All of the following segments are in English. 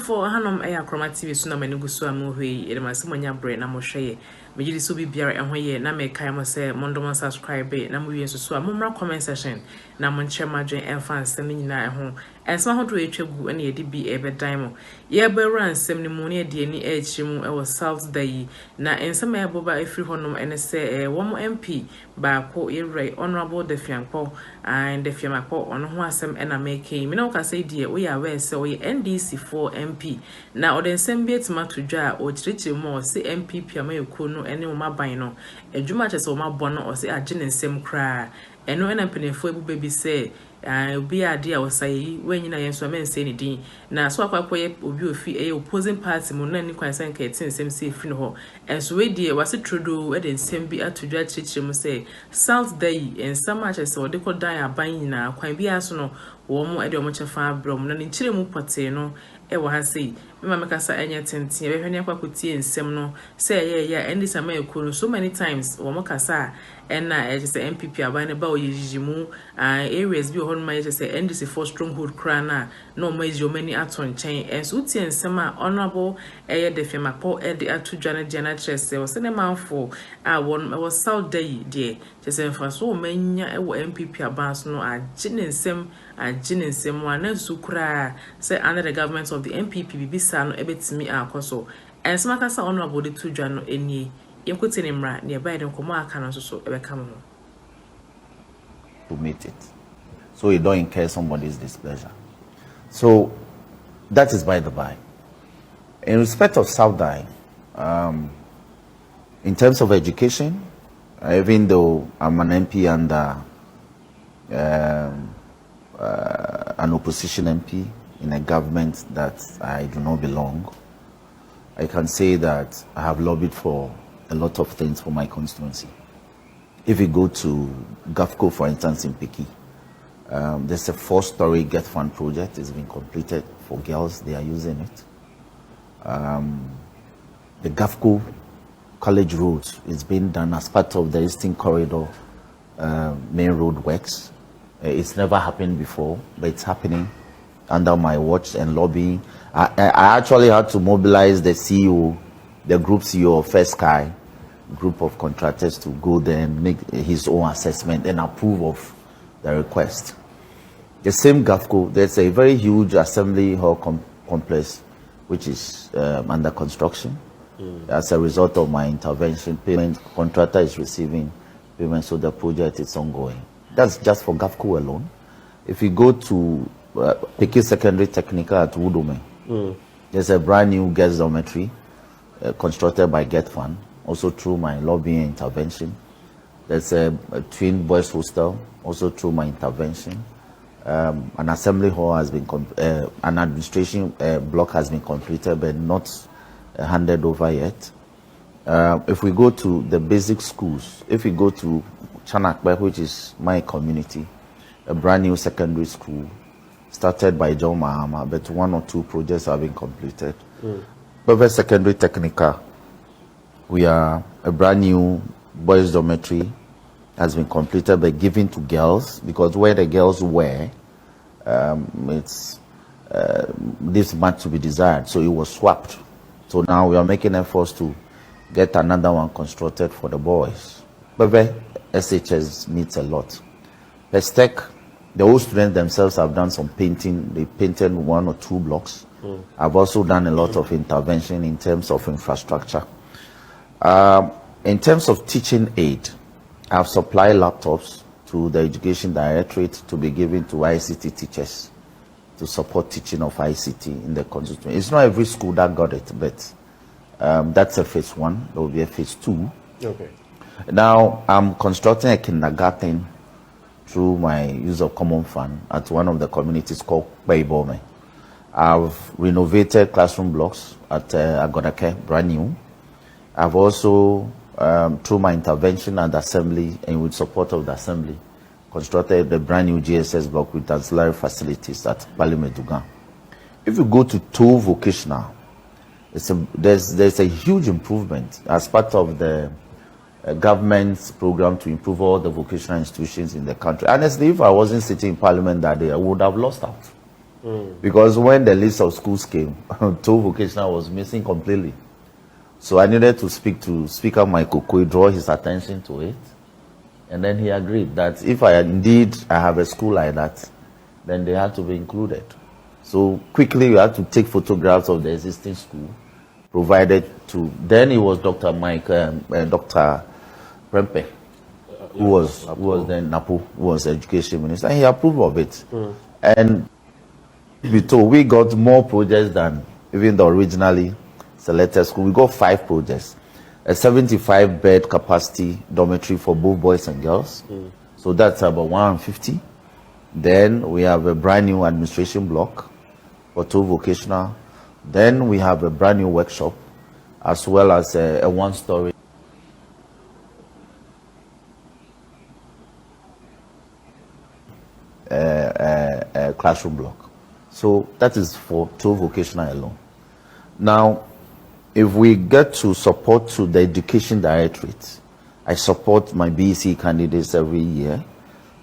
for Hanum Air Chromatic Sunamani Gusuamu, it must someone your brain, Namoshe. Majidi Subi Biara and Hoye, Name Kayama say, Mondoma subscribe, Namu so a mumra comment session, Naman Chemajan and fans sending na home, and somehow to a tribute any DB ever diamond. Ye beran semimonia DNA Chimu, I was South Day, na and some boba a free honum and say, one more MP, by po ray honorable the fianco, and the fiamaco on whom and I make him. You know, can say, dear, we are where so we NDC MP. Now, then send be to Matuja or treat you more, say MP Piame Kuno. Any of my bino, a jumatches or my bonnet or say a gin and same cry. And no one penny for baby say, I'll be a dear or say, when you know, and so men say anything. Now, so I quite will be a fee a opposing party, Monani Quansan Katin, same say funeral. And so, dear, was it true, and then same be at to judge him say, South Day, and so much as so they could die a buying now, quite be as no, or more at your much of far brom, and in Chilimu Pateno. Ewa hasi mama mekasa enya tenti e behwene akwakutie nsem no say yeah and this am so many times wo makasa na e say MPP aban ba oyijimu areas bi hon ma e say NDC for stronghold krana no ma is your many aton chen and so tie nsem a honorable e de femapo e de atudwane de na chese wo se ne manfo won was South Day de chese mfa so manya e wo MPP aban so no agine nsem agine nsem wa na sukura say under the government of the MPP bisa no ebetimi akoso ensemaka honorable de tudwa no eni yemkote ne mra ne ba de nkomo aka no so ebeka mo to meet it, so you don't incur somebody's displeasure. So that is by the by. In respect of South Dai, in terms of education, even though I'm an MP under an opposition MP in a government that I do not belong, I can say that I have lobbied for a lot of things for my constituency. If you go to GAFCO, for instance, in Piki, there's a 4-story Get Fund project. It's been completed for girls. They are using it. The GAFCO College Road is being done as part of the Eastern Corridor main road works. It's never happened before, but it's happening under my watch and lobbying. I actually had to mobilize the CEO, the group CEO of First Sky, group of contractors to go there and make his own assessment and approve of the request. The same GAFCO, there's a very huge assembly hall complex which is under construction. As a result of my intervention, payment contractor is receiving payment, so the project is ongoing. That's just for GAFCO alone. If you go to Peki Secondary Technical at Wudome, there's a brand new girls' dormitory constructed by Get Fund, also through my lobbying intervention. There's a twin boys hostel, also through my intervention. An assembly hall has been, an administration block has been completed, but not handed over yet. If we go to the basic schools, if we go to Chanakbe, which is my community, a brand new secondary school started by John Mahama, but 1 or 2 projects have been completed. Perfect Secondary Technical, we are a brand new boys dormitory has been completed but given to girls, because where the girls were, it's this much to be desired, so it was swapped. So now we are making efforts to get another one constructed for the boys. But SHS needs a lot. Pestec, the old students themselves have done some painting. They painted 1 or 2 blocks. I've also done a lot of intervention in terms of infrastructure. In terms of teaching aid, I've supplied laptops to the Education Directorate to be given to ICT teachers to support teaching of ICT in the constituency. It's not every school that got it, but that's a phase 1. There will be a phase 2. Okay. Now, I'm constructing a kindergarten through my use of common fund at one of the communities called Baibome. I've renovated classroom blocks at Agodake, brand new. I've also, through my intervention and assembly and with support of the assembly, constructed the brand new GSS block with ancillary facilities at Balimedugan. If you go to Tool Vocational, there's a huge improvement as part of the government's program to improve all the vocational institutions in the country. Honestly, if I wasn't sitting in Parliament that day, I would have lost out. Because when the list of schools came, two vocational was missing completely. So I needed to speak to Speaker Michael Kwe, draw his attention to it. And then he agreed that if I have a school like that, then they had to be included. So quickly we had to take photographs of the existing school, provided to, then it was Dr. Dr. Prempe, who was then Napo, who was education minister, and he approved of it. And we got more projects than even the originally selected school. We got 5 projects. A 75-bed capacity dormitory for both boys and girls. So that's about 150. Then we have a brand new administration block for 2 vocational. Then we have a brand new workshop, as well as a 1-story classroom block. So that is for 2 vocational alone. Now, if we get to support to the education directorate, I support my BEC candidates every year.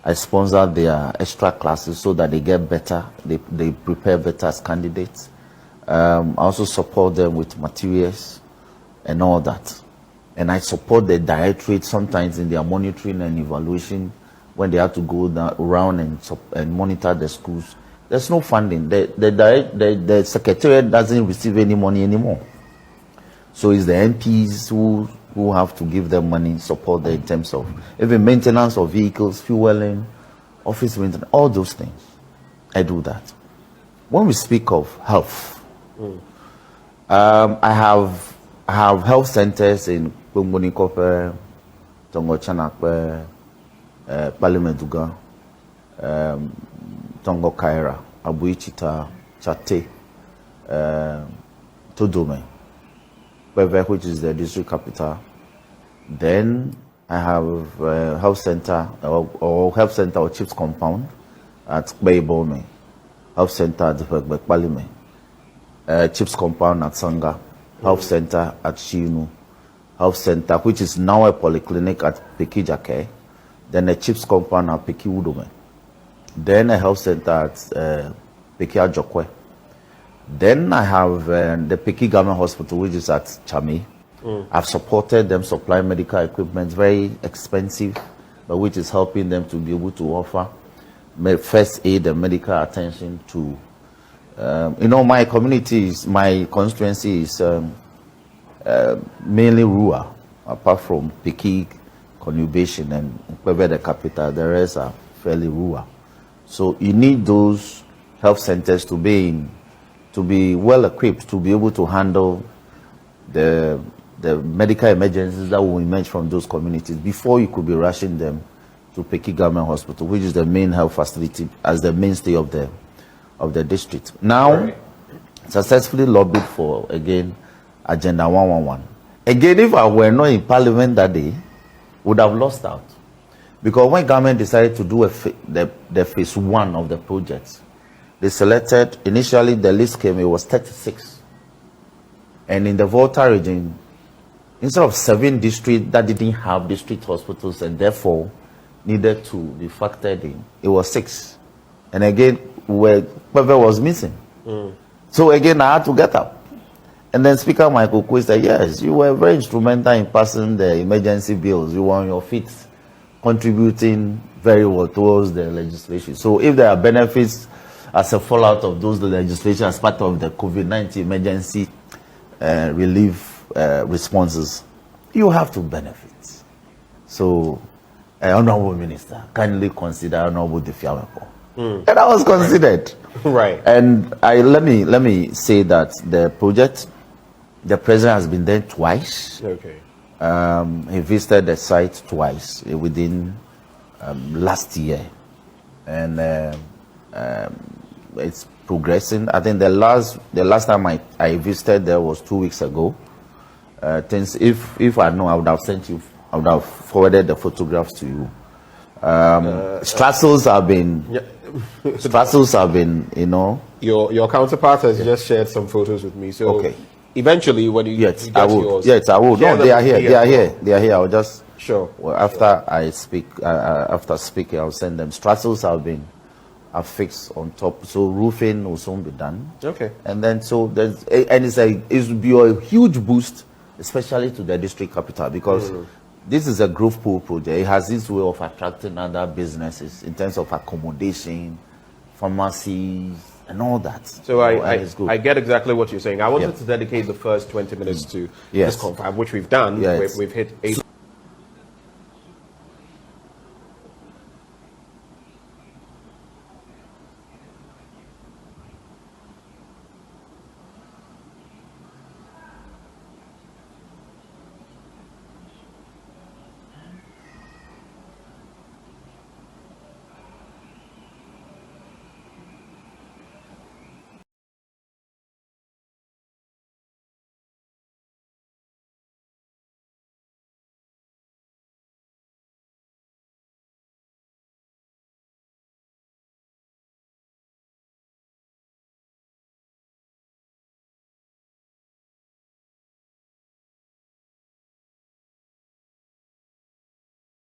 I sponsor their extra classes so that they get better, they prepare better as candidates. I also support them with materials and all that. And I support the directorate sometimes in their monitoring and evaluation when they have to go around and monitor the schools. There's no funding. The secretariat doesn't receive any money anymore. So it's the MPs who have to give them money, support them in terms of even maintenance of vehicles, fueling, office maintenance, all those things. I do that. When we speak of health, I have health centers in Kumbunikope, Tongo Chanakwe, Palimeduga, Tongo Kaira, Abuichita, Chate, Todome, which is the district capital. Then I have a health center or chief's compound at Kbeibome, health center at Bekbalime, chief's compound at Sanga, health center at Shinu, health center which is now a polyclinic at Pekijake, then a chief's compound at Peki Udome, then a health center at Peki Ajokwe. Then I have the Peki Government Hospital, which is at Chami. I've supported them supply medical equipment, very expensive, but which is helping them to be able to offer first aid and medical attention to, my communities, my constituency is mainly rural, apart from Peki conurbation and Kwebe the capital, the rest are fairly rural. So you need those health centers to be well equipped to be able to handle the medical emergencies that will emerge from those communities before you could be rushing them to Peki Government Hospital, which is the main health facility as the mainstay of the district. Now, successfully lobbied for, again, Agenda 111. Again, if I were not in Parliament that day, would have lost out. Because when government decided to do the phase 1 of the project, they selected, initially the list came, it was 36. And in the Volta region, instead of 7 districts that didn't have district hospitals and therefore needed to be factored in, it was 6. And again, where Kwebe was missing. So again, I had to get up. And then Speaker Michael Kwe said, yes, you were very instrumental in passing the emergency bills. You were on your feet, contributing very well towards the legislation. So if there are benefits as a fallout of those legislation as part of the COVID-19 emergency relief responses, you have to benefit. So, Honorable Minister, kindly consider Honorable Defiamepo. And that was considered. Right. And let me say that the project, the president has been there twice. Okay. He visited the site twice within last year, and it's progressing. I think the last time I visited there was 2 weeks ago. Things, if I know, I would have forwarded the photographs to you. Strassels have been, Your counterpart has just shared some photos with me. So okay. Eventually, when you yes, get I will. yours, yes, I will. No, they are here. They are here. They are here. I'll just sure. Well, after I speak, after speaking, I'll send them. Strassels have been are fixed on top. So roofing will soon be done. Okay. And then so there's and it will be a huge boost, especially to the district capital, because this is a growth pool project. It has this way of attracting other businesses in terms of accommodation, pharmacies, and all that. So it's good. I get exactly what you're saying. I wanted to dedicate the first 20 minutes to this confab, which we've done. We've hit 8